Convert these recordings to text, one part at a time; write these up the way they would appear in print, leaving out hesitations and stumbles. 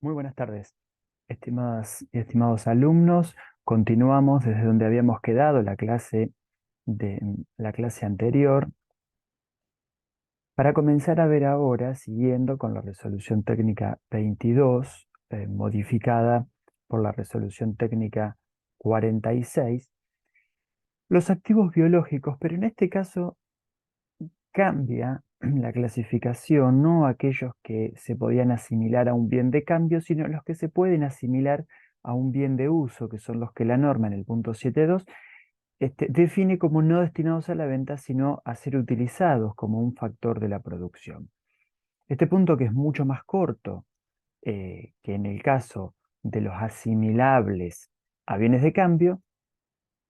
Muy buenas tardes, estimadas y estimados alumnos. Continuamos desde donde habíamos quedado la clase anterior para comenzar a ver ahora, siguiendo con la resolución técnica 22, modificada por la resolución técnica 46, los activos biológicos, pero en este caso cambia la clasificación, no aquellos que se podían asimilar a un bien de cambio, sino los que se pueden asimilar a un bien de uso, que son los que la norma en el punto 7.2 define como no destinados a la venta, sino a ser utilizados como un factor de la producción. Este punto, que es mucho más corto que en el caso de los asimilables a bienes de cambio,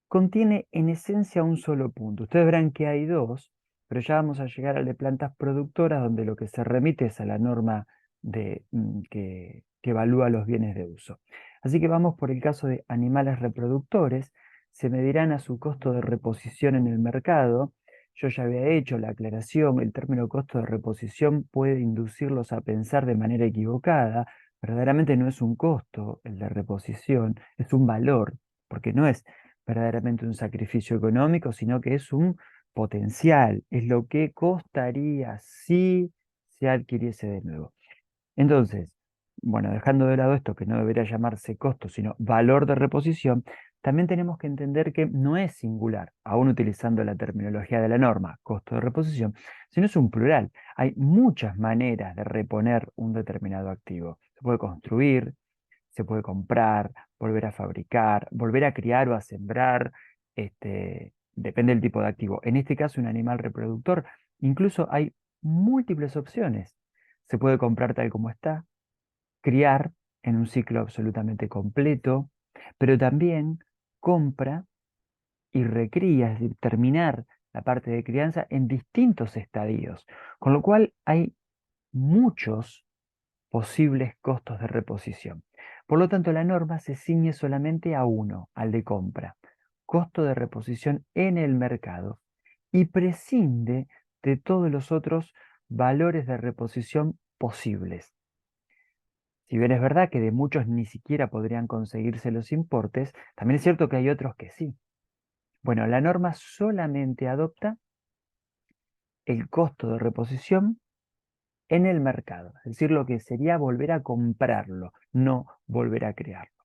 contiene en esencia un solo punto. Ustedes verán que hay dos, pero ya vamos a llegar al de plantas productoras, donde lo que se remite es a la norma que evalúa los bienes de uso. Así que vamos por el caso de animales reproductores. Se medirán a su costo de reposición en el mercado. Yo ya había hecho la aclaración, el término costo de reposición puede inducirlos a pensar de manera equivocada. Verdaderamente no es un costo el de reposición, es un valor, porque no es verdaderamente un sacrificio económico, sino que es un potencial, es lo que costaría si se adquiriese de nuevo. Entonces, bueno, dejando de lado esto que no debería llamarse costo, sino valor de reposición, también tenemos que entender que no es singular, aún utilizando la terminología de la norma, costo de reposición, sino es un plural. Hay muchas maneras de reponer un determinado activo. Se puede construir, se puede comprar, volver a fabricar, volver a criar o a sembrar, depende del tipo de activo. En este caso, un animal reproductor, incluso hay múltiples opciones. Se puede comprar tal como está, criar en un ciclo absolutamente completo, pero también compra y recría, es decir, terminar la parte de crianza en distintos estadios, con lo cual hay muchos posibles costos de reposición. Por lo tanto, la norma se ciñe solamente a uno, al de compra, costo de reposición en el mercado, y prescinde de todos los otros valores de reposición posibles. Si bien es verdad que de muchos ni siquiera podrían conseguirse los importes, también es cierto que hay otros que sí. Bueno, la norma solamente adopta el costo de reposición en el mercado, es decir, lo que sería volver a comprarlo, no volver a crearlo.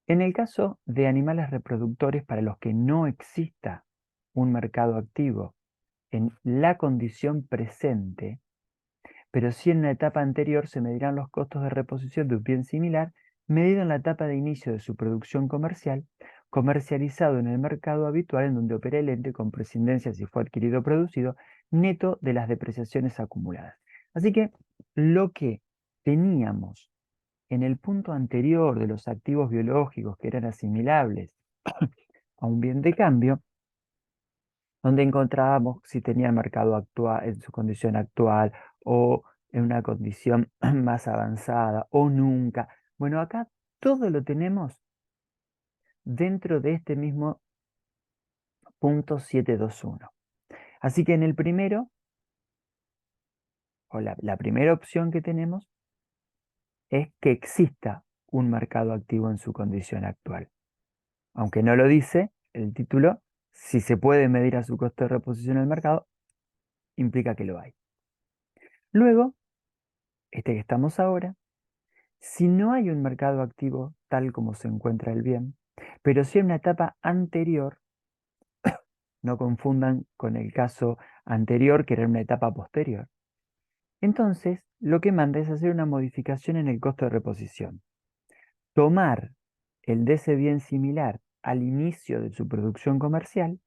En el caso de animales reproductores para los que no exista un mercado activo en la condición presente, pero sí en una etapa anterior, se medirán los costos de reposición de un bien similar, medido en la etapa de inicio de su producción comercial, comercializado en el mercado habitual en donde opera el ente, con prescindencia si fue adquirido o producido, neto de las depreciaciones acumuladas. Así que lo que teníamos en el punto anterior de los activos biológicos que eran asimilables a un bien de cambio, donde encontrábamos si tenía el mercado actual en su condición actual o en una condición más avanzada o nunca. Bueno, acá todo lo tenemos dentro de este mismo punto 721. Así que en el primero, o la primera opción que tenemos, es que exista un mercado activo en su condición actual. Aunque no lo dice el título, si se puede medir a su costo de reposición en el mercado, implica que lo hay. Luego, este que estamos ahora, si no hay un mercado activo tal como se encuentra el bien, pero sí en una etapa anterior, no confundan con el caso anterior, que era una etapa posterior, entonces lo que manda es hacer una modificación en el costo de reposición. Tomar el de ese bien similar al inicio de su producción comercial,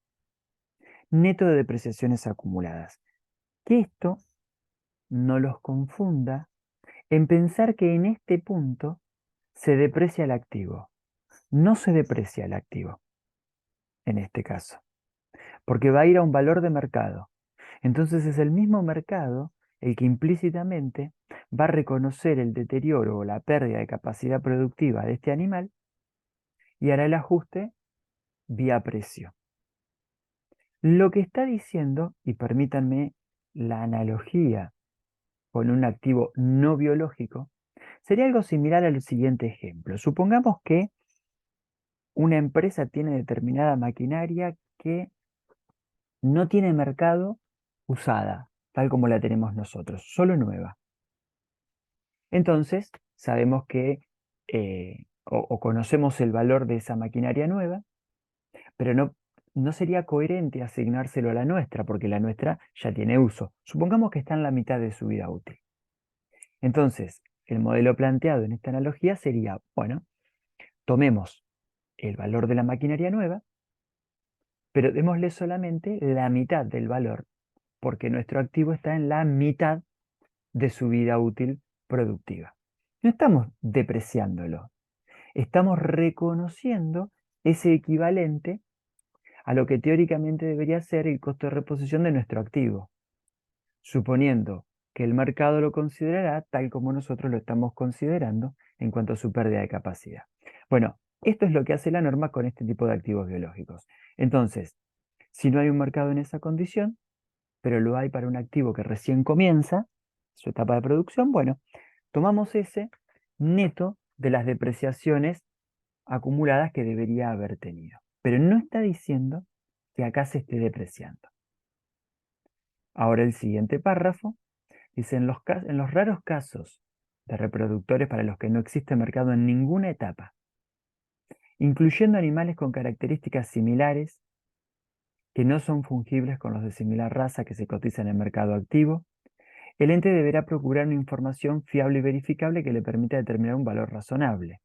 neto de depreciaciones acumuladas. Que esto no los confunda en pensar que en este punto se deprecia el activo. No se deprecia el activo en este caso, porque va a ir a un valor de mercado. Entonces es el mismo mercado el que implícitamente va a reconocer el deterioro o la pérdida de capacidad productiva de este animal y hará el ajuste vía precio. Lo que está diciendo, y permítanme la analogía con un activo no biológico, sería algo similar al siguiente ejemplo. Supongamos que una empresa tiene determinada maquinaria que no tiene mercado usada, tal como la tenemos nosotros, solo nueva. Entonces, sabemos que, o conocemos el valor de esa maquinaria nueva, pero no sería coherente asignárselo a la nuestra, porque la nuestra ya tiene uso. Supongamos que está en la mitad de su vida útil. Entonces, el modelo planteado en esta analogía sería, bueno, tomemos el valor de la maquinaria nueva, pero démosle solamente la mitad del valor, porque nuestro activo está en la mitad de su vida útil productiva. No estamos depreciándolo, estamos reconociendo ese equivalente a lo que teóricamente debería ser el costo de reposición de nuestro activo, suponiendo que el mercado lo considerará tal como nosotros lo estamos considerando en cuanto a su pérdida de capacidad. Bueno, esto es lo que hace la norma con este tipo de activos biológicos. Entonces, si no hay un mercado en esa condición, pero lo hay para un activo que recién comienza su etapa de producción, bueno, tomamos ese neto de las depreciaciones acumuladas que debería haber tenido. Pero no está diciendo que acá se esté depreciando. Ahora el siguiente párrafo dice, en los raros casos de reproductores para los que no existe mercado en ninguna etapa, incluyendo animales con características similares que no son fungibles con los de similar raza que se cotizan en el mercado activo, el ente deberá procurar una información fiable y verificable que le permita determinar un valor razonable.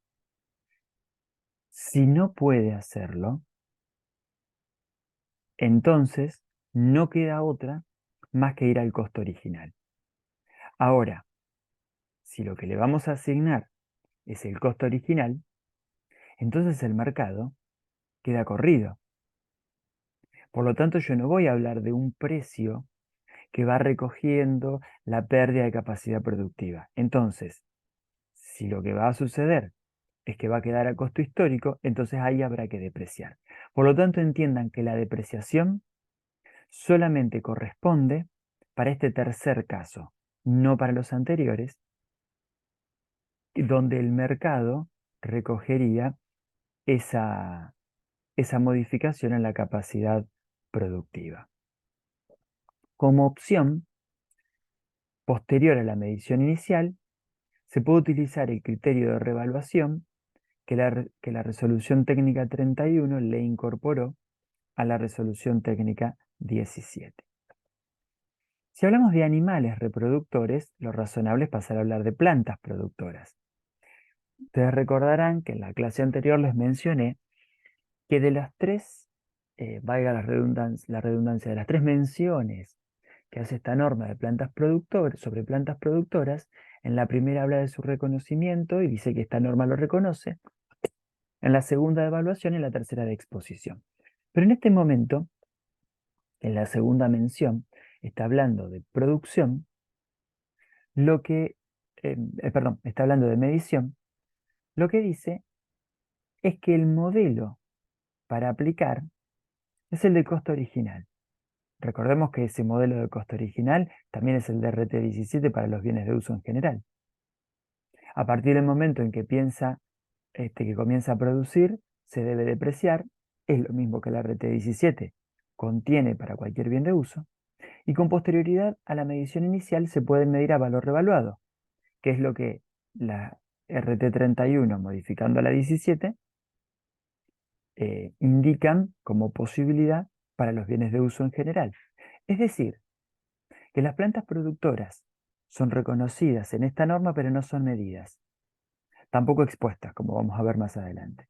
Si no puede hacerlo, entonces no queda otra más que ir al costo original. Ahora, si lo que le vamos a asignar es el costo original, entonces el mercado queda corrido. Por lo tanto, yo no voy a hablar de un precio que va recogiendo la pérdida de capacidad productiva. Entonces, si lo que va a suceder es que va a quedar a costo histórico, entonces ahí habrá que depreciar. Por lo tanto, entiendan que la depreciación solamente corresponde para este tercer caso, no para los anteriores, donde el mercado recogería esa, esa modificación en la capacidad productiva. Como opción, posterior a la medición inicial, se puede utilizar el criterio de revaluación que la resolución técnica 31 le incorporó a la resolución técnica 17. Si hablamos de animales reproductores, lo razonable es pasar a hablar de plantas productoras. Ustedes recordarán que en la clase anterior les mencioné que de las tres, valga la redundancia, de las tres menciones que hace esta norma de sobre plantas productoras, en la primera habla de su reconocimiento y dice que esta norma lo reconoce, en la segunda de evaluación y en la tercera de exposición. Pero en este momento, en la segunda mención, está hablando de producción, lo que, perdón, está hablando de medición, lo que dice es que el modelo para aplicar es el de costo original. Recordemos que ese modelo de costo original también es el de RT17 para los bienes de uso en general. A partir del momento en que que comienza a producir, se debe depreciar, es lo mismo que la RT17 contiene para cualquier bien de uso, y con posterioridad a la medición inicial se puede medir a valor revaluado, que es lo que la RT31 modificando a la 17 indican como posibilidad para los bienes de uso en general. Es decir, que las plantas productoras son reconocidas en esta norma, pero no son medidas, tampoco expuestas, como vamos a ver más adelante.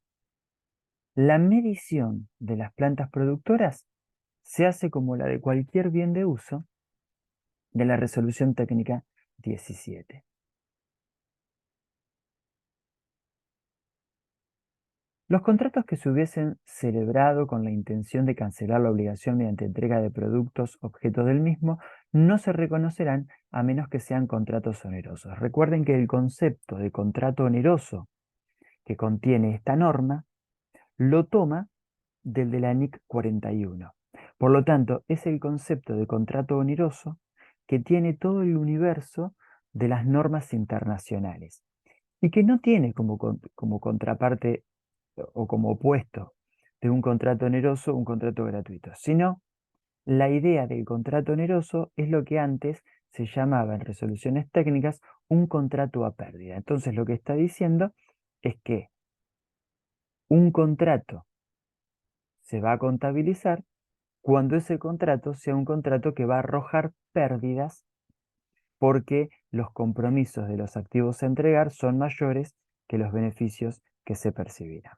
La medición de las plantas productoras se hace como la de cualquier bien de uso de la resolución técnica 17. Los contratos que se hubiesen celebrado con la intención de cancelar la obligación mediante entrega de productos objeto del mismo no se reconocerán a menos que sean contratos onerosos. Recuerden que el concepto de contrato oneroso que contiene esta norma lo toma del de la NIC 41. Por lo tanto, es el concepto de contrato oneroso que tiene todo el universo de las normas internacionales y que no tiene como contraparte o como opuesto de un contrato oneroso un contrato gratuito, sino la idea del contrato oneroso es lo que antes se llamaba en resoluciones técnicas un contrato a pérdida. Entonces lo que está diciendo es que un contrato se va a contabilizar cuando ese contrato sea un contrato que va a arrojar pérdidas porque los compromisos de los activos a entregar son mayores que los beneficios que se percibirán.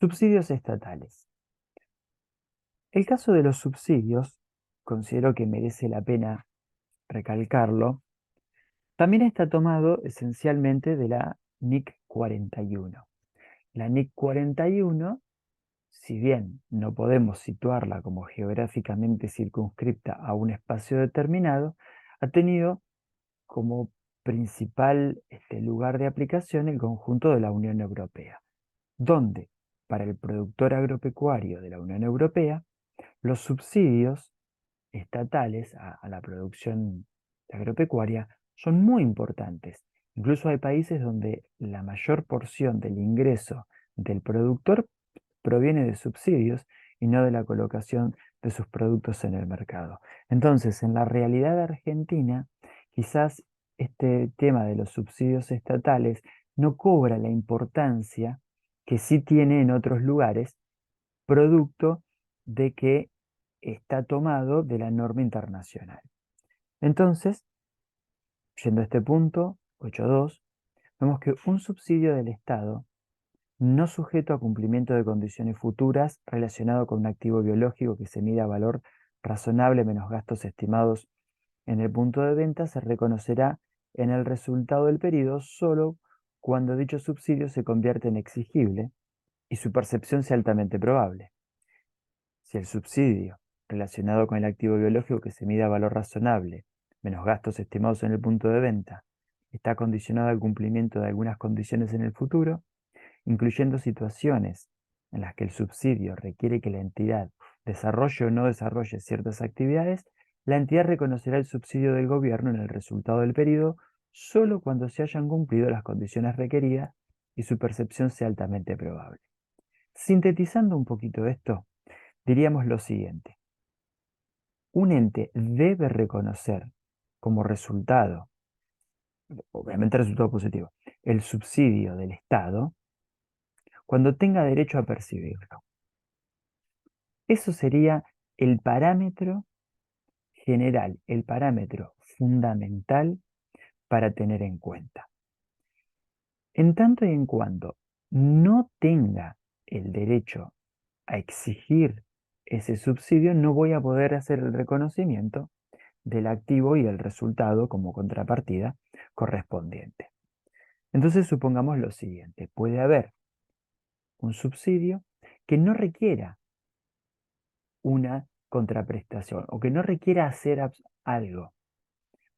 Subsidios estatales. El caso de los subsidios, considero que merece la pena recalcarlo, también está tomado esencialmente de la NIC 41. La NIC 41, si bien no podemos situarla como geográficamente circunscripta a un espacio determinado, ha tenido como principal lugar de aplicación el conjunto de la Unión Europea, donde para el productor agropecuario de la Unión Europea, los subsidios estatales a la producción agropecuaria son muy importantes. Incluso hay países donde la mayor porción del ingreso del productor proviene de subsidios y no de la colocación de sus productos en el mercado. Entonces, en la realidad argentina, quizás este tema de los subsidios estatales no cobra la importancia que sí tiene en otros lugares, producto de que está tomado de la norma internacional. Entonces, yendo a este punto, 8.2, vemos que un subsidio del Estado no sujeto a cumplimiento de condiciones futuras relacionado con un activo biológico que se mida a valor razonable menos gastos estimados en el punto de venta se reconocerá en el resultado del periodo solo cuando dicho subsidio se convierte en exigible y su percepción sea altamente probable. Si el subsidio relacionado con el activo biológico que se mida a valor razonable menos gastos estimados en el punto de venta está condicionado al cumplimiento de algunas condiciones en el futuro, incluyendo situaciones en las que el subsidio requiere que la entidad desarrolle o no desarrolle ciertas actividades, la entidad reconocerá el subsidio del gobierno en el resultado del periodo solo cuando se hayan cumplido las condiciones requeridas y su percepción sea altamente probable. Sintetizando un poquito esto, diríamos lo siguiente. Un ente debe reconocer como resultado, obviamente resultado positivo, el subsidio del Estado cuando tenga derecho a percibirlo. Eso sería el parámetro general, el parámetro fundamental para tener en cuenta. En tanto y en cuanto no tenga el derecho a exigir ese subsidio, no voy a poder hacer el reconocimiento del activo y el resultado como contrapartida correspondiente. Entonces supongamos lo siguiente, puede haber un subsidio que no requiera una contraprestación o que no requiera hacer algo.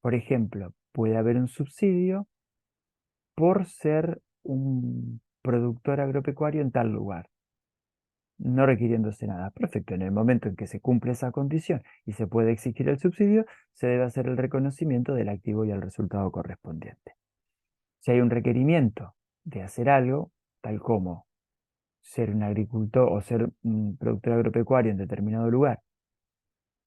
Por ejemplo, puede haber un subsidio por ser un productor agropecuario en tal lugar, no requiriéndose nada. Perfecto, en el momento en que se cumple esa condición y se puede exigir el subsidio, se debe hacer el reconocimiento del activo y el resultado correspondiente. Si hay un requerimiento de hacer algo, tal como ser un agricultor o ser un productor agropecuario en determinado lugar,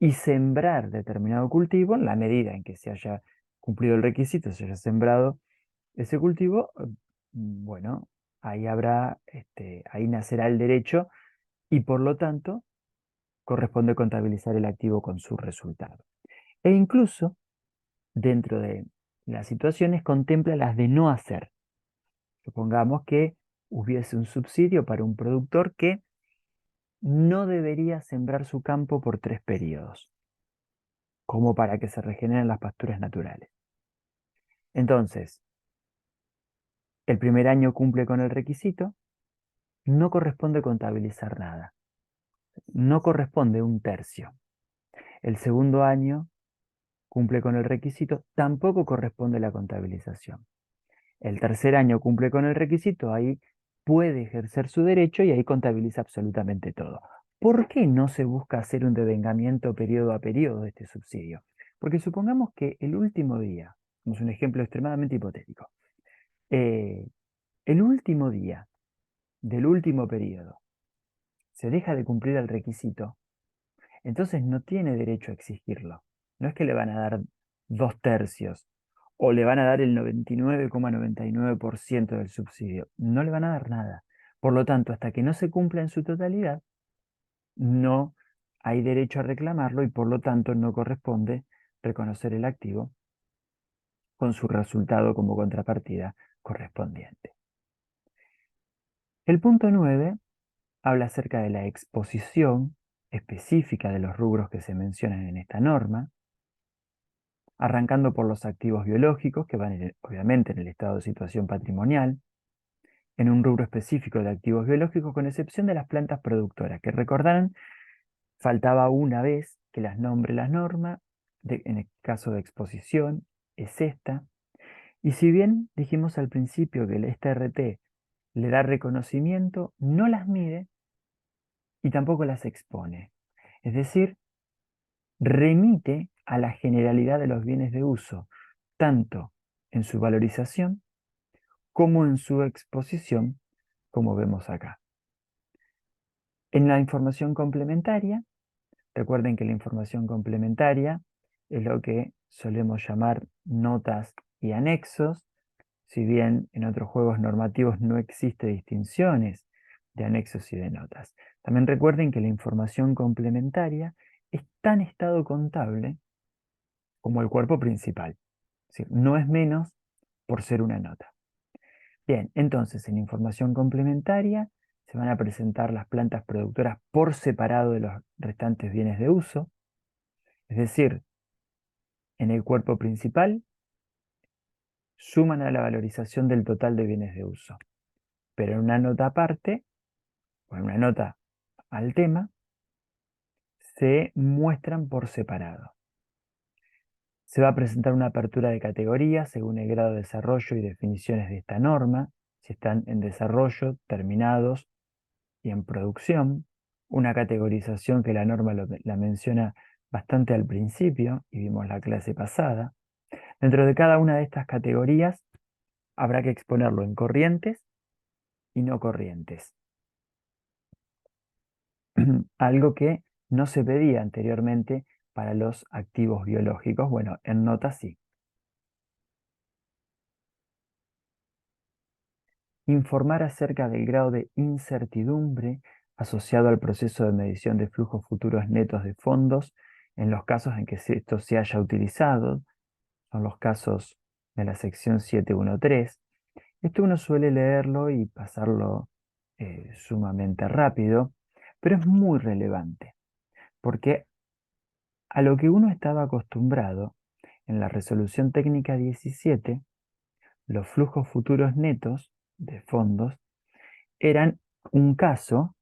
y sembrar determinado cultivo, en la medida en que se haya cumplido el requisito, se haya sembrado ese cultivo, bueno, ahí habrá, ahí nacerá el derecho y por lo tanto corresponde contabilizar el activo con su resultado. E incluso dentro de las situaciones contempla las de no hacer. Supongamos que hubiese un subsidio para un productor que no debería sembrar su campo por 3 periodos, como para que se regeneren las pasturas naturales. Entonces, el primer año cumple con el requisito, no corresponde contabilizar nada, no corresponde un tercio. El segundo año cumple con el requisito, tampoco corresponde la contabilización. El tercer año cumple con el requisito, ahí puede ejercer su derecho y ahí contabiliza absolutamente todo. ¿Por qué no se busca hacer un devengamiento periodo a periodo de este subsidio? Porque supongamos que el último día, es un ejemplo extremadamente hipotético, eh, el último día del último periodo se deja de cumplir el requisito, entonces no tiene derecho a exigirlo. No es que le van a dar 2/3 o le van a dar el 99,99% del subsidio. No le van a dar nada. Por lo tanto, hasta que no se cumpla en su totalidad, no hay derecho a reclamarlo y por lo tanto no corresponde reconocer el activo con su resultado como contrapartida correspondiente. El punto 9 habla acerca de la exposición específica de los rubros que se mencionan en esta norma, arrancando por los activos biológicos, que van obviamente en el estado de situación patrimonial, en un rubro específico de activos biológicos, con excepción de las plantas productoras, que recordarán, faltaba una vez que las nombre la norma, en el caso de exposición, es esta, y si bien dijimos al principio que esta RT le da reconocimiento, no las mide y tampoco las expone. Es decir, remite a la generalidad de los bienes de uso, tanto en su valorización como en su exposición, como vemos acá. En la información complementaria, recuerden que la información complementaria es lo que solemos llamar notas y anexos, si bien en otros juegos normativos no existe distinciones de anexos y de notas. También recuerden que la información complementaria es tan estado contable como el cuerpo principal. Es decir, no es menos por ser una nota. Bien, entonces en información complementaria se van a presentar las plantas productoras por separado de los restantes bienes de uso, es decir, en el cuerpo principal suman a la valorización del total de bienes de uso, pero en una nota aparte, o en una nota al tema, se muestran por separado. Se va a presentar una apertura de categorías según el grado de desarrollo y definiciones de esta norma, si están en desarrollo, terminados y en producción. Una categorización que la norma la menciona bastante al principio y vimos la clase pasada. Dentro de cada una de estas categorías habrá que exponerlo en corrientes y no corrientes. Algo que no se pedía anteriormente para los activos biológicos. Bueno, en nota sí. Informar acerca del grado de incertidumbre asociado al proceso de medición de flujos futuros netos de fondos en los casos en que esto se haya utilizado. Son los casos de la sección 713. Esto uno suele leerlo y pasarlo sumamente rápido, pero es muy relevante, porque a lo que uno estaba acostumbrado en la resolución técnica 17, los flujos futuros netos de fondos eran un caso,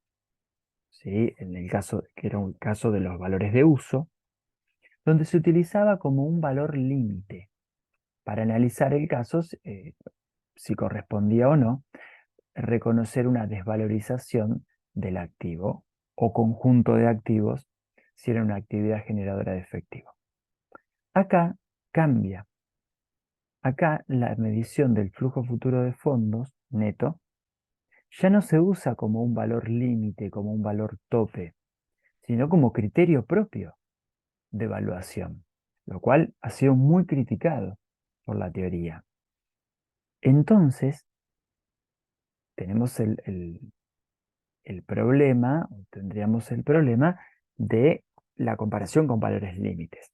¿sí? En el caso que era un caso de los valores de uso, donde se utilizaba como un valor límite para analizar el caso, si correspondía o no, reconocer una desvalorización del activo o conjunto de activos si era una actividad generadora de efectivo. Acá cambia. Acá la medición del flujo futuro de fondos neto ya no se usa como un valor límite, como un valor tope, sino como criterio propio de evaluación, lo cual ha sido muy criticado por la teoría. Entonces, tenemos el problema, o tendríamos el problema de la comparación con valores límites.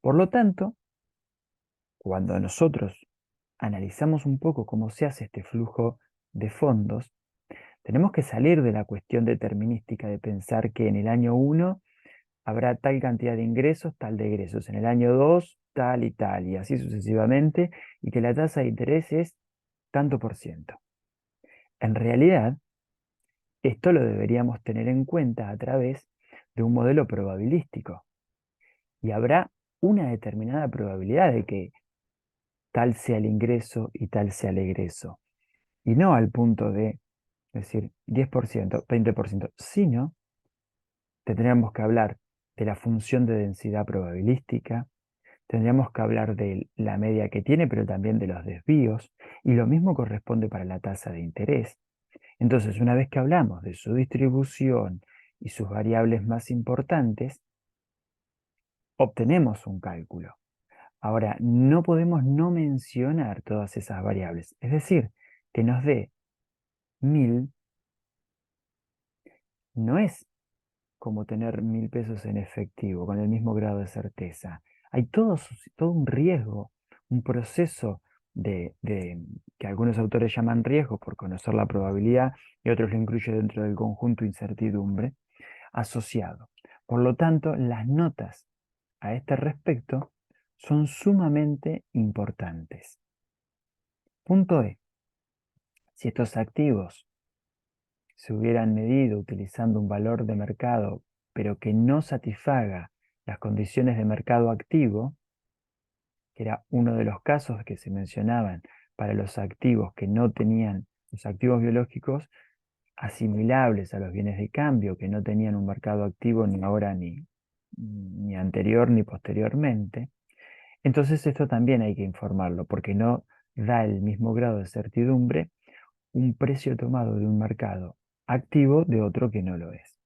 Por lo tanto, cuando nosotros analizamos un poco cómo se hace este flujo de fondos, tenemos que salir de la cuestión determinística de pensar que en el año 1 habrá tal cantidad de ingresos, tal de egresos, en el año 2 tal y así sucesivamente, y que la tasa de interés es tanto por ciento. En realidad, esto lo deberíamos tener en cuenta a través de un modelo probabilístico. Y habrá una determinada probabilidad de que tal sea el ingreso y tal sea el egreso. Y no al punto de es decir, 10%, 20%, sino tendríamos que hablar de la función de densidad probabilística, tendríamos que hablar de la media que tiene, pero también de los desvíos, y lo mismo corresponde para la tasa de interés. Entonces, una vez que hablamos de su distribución y sus variables más importantes, obtenemos un cálculo. Ahora, no podemos no mencionar todas esas variables, es decir, que nos dé 1000 no es como tener 1000 pesos en efectivo con el mismo grado de certeza. Hay todo un riesgo, un proceso que algunos autores llaman riesgo por conocer la probabilidad y otros lo incluyen dentro del conjunto incertidumbre asociado. Por lo tanto, las notas a este respecto son sumamente importantes. Punto E. Si estos activos se hubieran medido utilizando un valor de mercado, pero que no satisfaga las condiciones de mercado activo, que era uno de los casos que se mencionaban para los activos que no tenían, los activos biológicos asimilables a los bienes de cambio, que no tenían un mercado activo ni ahora ni anterior ni posteriormente. Entonces esto también hay que informarlo, porque no da el mismo grado de certidumbre un precio tomado de un mercado activo de otro que no lo es.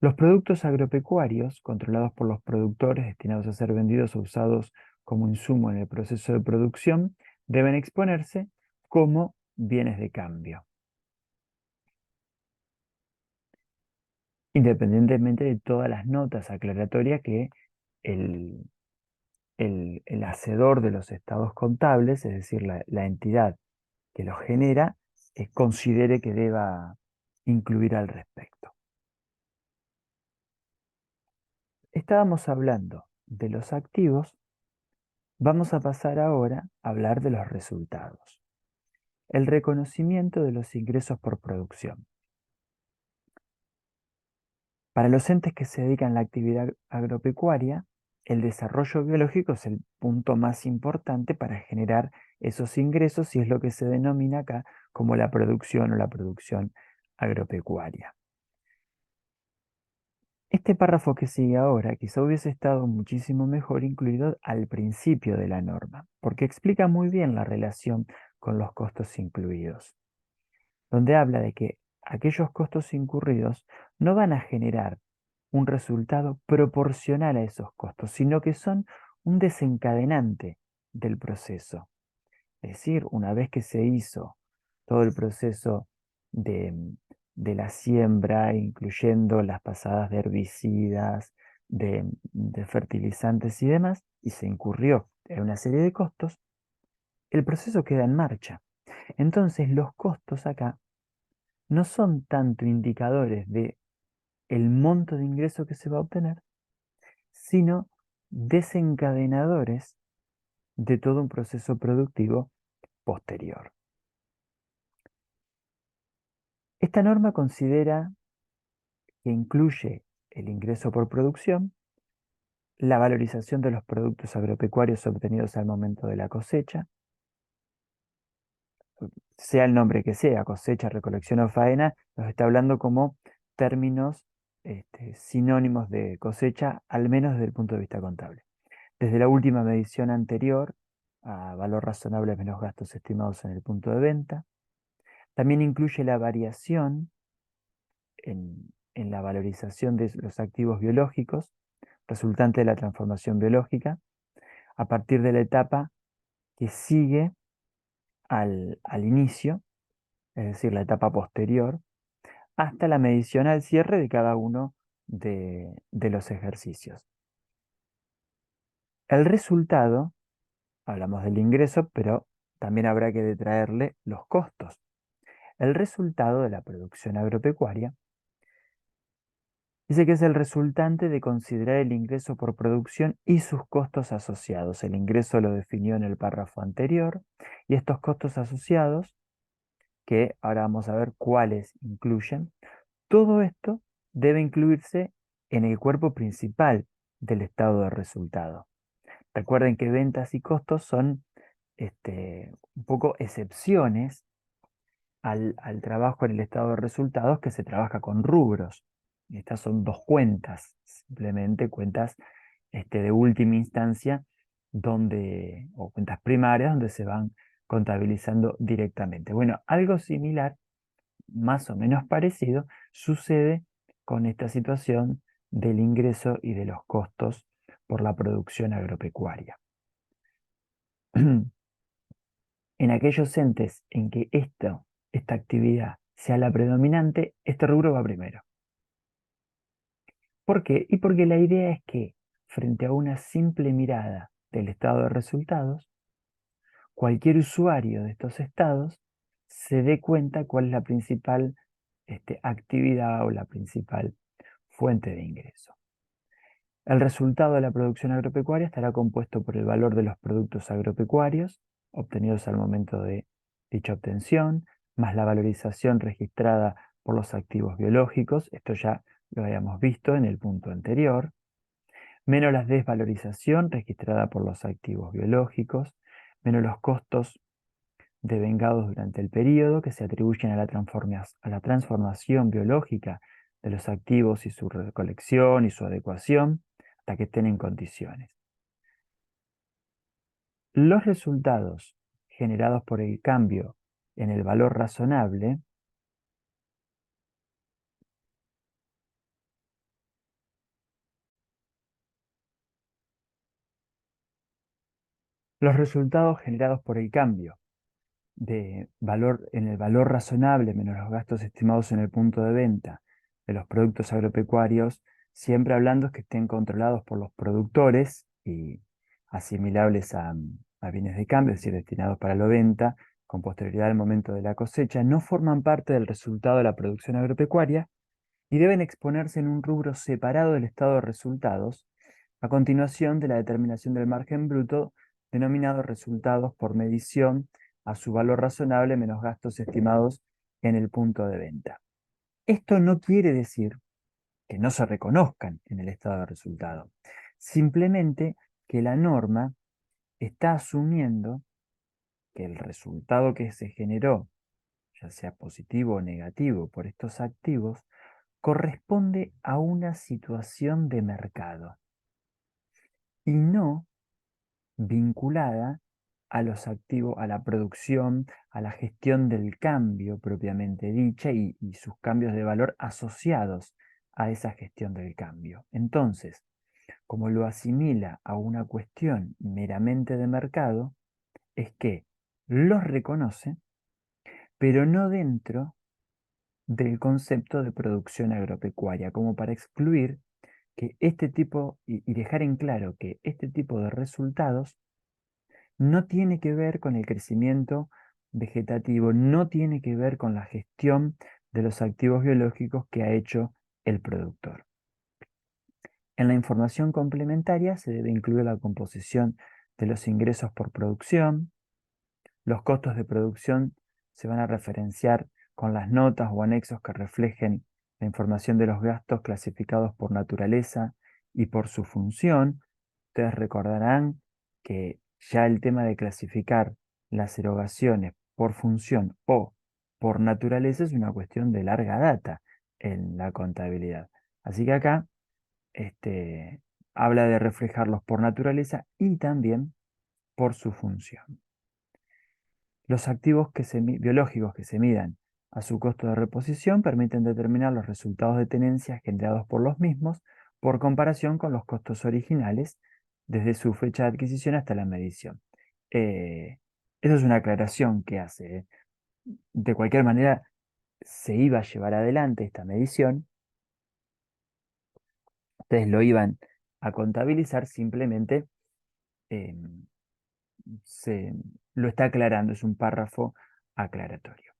Los productos agropecuarios, controlados por los productores destinados a ser vendidos o usados como insumo en el proceso de producción, deben exponerse como bienes de cambio, independientemente de todas las notas aclaratorias que el, el hacedor de los estados contables, es decir, la entidad que los genera, considere que deba incluir al respecto. Estábamos hablando de los activos, vamos a pasar ahora a hablar de los resultados. El reconocimiento de los ingresos por producción. Para los entes que se dedican a la actividad agropecuaria, el desarrollo biológico es el punto más importante para generar esos ingresos y es lo que se denomina acá como la producción o la producción agropecuaria. Este párrafo que sigue ahora quizá hubiese estado muchísimo mejor incluido al principio de la norma, porque explica muy bien la relación con los costos incluidos, donde habla de que aquellos costos incurridos no van a generar un resultado proporcional a esos costos, sino que son un desencadenante del proceso. Es decir, una vez que se hizo todo el proceso de, de la siembra, incluyendo las pasadas de herbicidas, de fertilizantes y demás, y se incurrió en una serie de costos, el proceso queda en marcha. Entonces, los costos acá no son tanto indicadores de el monto de ingreso que se va a obtener, sino desencadenadores de todo un proceso productivo posterior. Esta norma considera que incluye el ingreso por producción, la valorización de los productos agropecuarios obtenidos al momento de la cosecha, sea el nombre que sea, cosecha, recolección o faena, nos está hablando como términos sinónimos de cosecha, al menos desde el punto de vista contable. Desde la última medición anterior, a valor razonable menos gastos estimados en el punto de venta. También incluye la variación en la valorización de los activos biológicos, resultante de la transformación biológica, a partir de la etapa que sigue al inicio, es decir, la etapa posterior, hasta la medición al cierre de cada uno de los ejercicios. El resultado, hablamos del ingreso, pero también habrá que detraerle los costos. El resultado de la producción agropecuaria dice que es el resultante de considerar el ingreso por producción y sus costos asociados. El ingreso lo definió en el párrafo anterior y estos costos asociados, que ahora vamos a ver cuáles incluyen, todo esto debe incluirse en el cuerpo principal del estado de resultado. Recuerden que ventas y costos son un poco excepciones al trabajo en el estado de resultados que se trabaja con rubros. Estas son dos cuentas, simplemente cuentas de última instancia, o cuentas primarias, donde se van contabilizando directamente. Bueno, algo similar, más o menos parecido, sucede con esta situación del ingreso y de los costos por la producción agropecuaria. En aquellos entes en que esta actividad sea la predominante, este rubro va primero. ¿Por qué? Y porque la idea es que, frente a una simple mirada del estado de resultados, cualquier usuario de estos estados se dé cuenta cuál es la principal actividad o la principal fuente de ingreso. El resultado de la producción agropecuaria estará compuesto por el valor de los productos agropecuarios obtenidos al momento de dicha obtención, más la valorización registrada por los activos biológicos, esto ya lo habíamos visto en el punto anterior, menos la desvalorización registrada por los activos biológicos, menos los costos devengados durante el periodo que se atribuyen a la transformación biológica de los activos y su recolección y su adecuación hasta que estén en condiciones. Los resultados generados por el cambio en el valor razonable los resultados generados por el cambio en el valor razonable menos los gastos estimados en el punto de venta de los productos agropecuarios, siempre hablando que estén controlados por los productores y asimilables a bienes de cambio, es decir, destinados para la venta con posterioridad al momento de la cosecha, no forman parte del resultado de la producción agropecuaria y deben exponerse en un rubro separado del estado de resultados, a continuación de la determinación del margen bruto, denominado resultados por medición a su valor razonable menos gastos estimados en el punto de venta. Esto no quiere decir que no se reconozcan en el estado de resultado, simplemente que la norma está asumiendo que el resultado que se generó, ya sea positivo o negativo por estos activos, corresponde a una situación de mercado y no vinculada a los activos, a la producción, a la gestión del cambio propiamente dicha y sus cambios de valor asociados a esa gestión del cambio. Entonces, como lo asimila a una cuestión meramente de mercado, es que los reconoce, pero no dentro del concepto de producción agropecuaria, como para excluir que este tipo, y dejar en claro que este tipo de resultados no tiene que ver con el crecimiento vegetativo, no tiene que ver con la gestión de los activos biológicos que ha hecho el productor. En la información complementaria se debe incluir la composición de los ingresos por producción. Los costos de producción se van a referenciar con las notas o anexos que reflejen la información de los gastos clasificados por naturaleza y por su función. Ustedes recordarán que ya el tema de clasificar las erogaciones por función o por naturaleza es una cuestión de larga data en la contabilidad. Así que acá habla de reflejarlos por naturaleza y también por su función. Los activos biológicos que se midan a su costo de reposición permiten determinar los resultados de tenencia generados por los mismos por comparación con los costos originales desde su fecha de adquisición hasta la medición. Eh, Eso es una aclaración que hace. De cualquier manera, se iba a llevar adelante esta medición, ustedes lo iban a contabilizar, simplemente eh, se lo está aclarando, es un párrafo aclaratorio.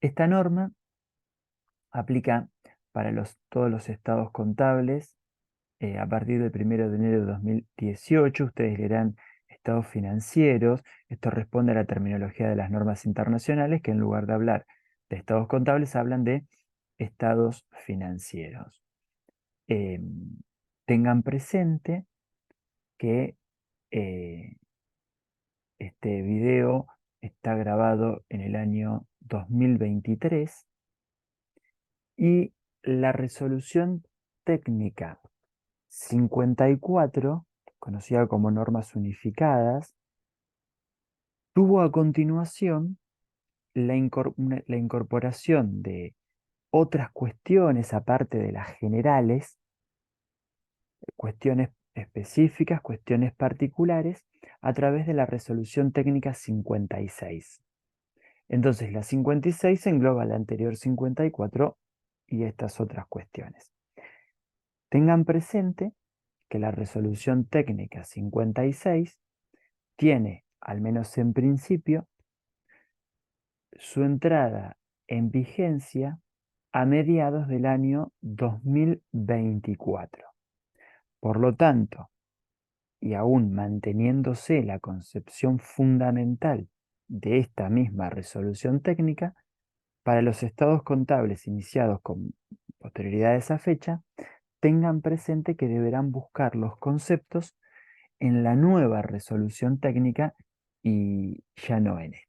Esta norma aplica para todos los estados contables a partir del 1 de enero de 2018. Ustedes leerán estados financieros. Esto responde a la terminología de las normas internacionales que en lugar de hablar de estados contables hablan de estados financieros. Tengan presente que este video está grabado en el año 2023 y la resolución técnica 54, conocida como normas unificadas, tuvo a continuación la incorporación de otras cuestiones aparte de las generales, cuestiones específicas, cuestiones particulares, a través de la resolución técnica 56. Entonces, la 56 engloba la anterior 54 y estas otras cuestiones. Tengan presente que la resolución técnica 56 tiene, al menos en principio, su entrada en vigencia a mediados del año 2024. Por lo tanto, y aún manteniéndose la concepción fundamental de esta misma resolución técnica, para los estados contables iniciados con posterioridad a esa fecha, tengan presente que deberán buscar los conceptos en la nueva resolución técnica y ya no en esta.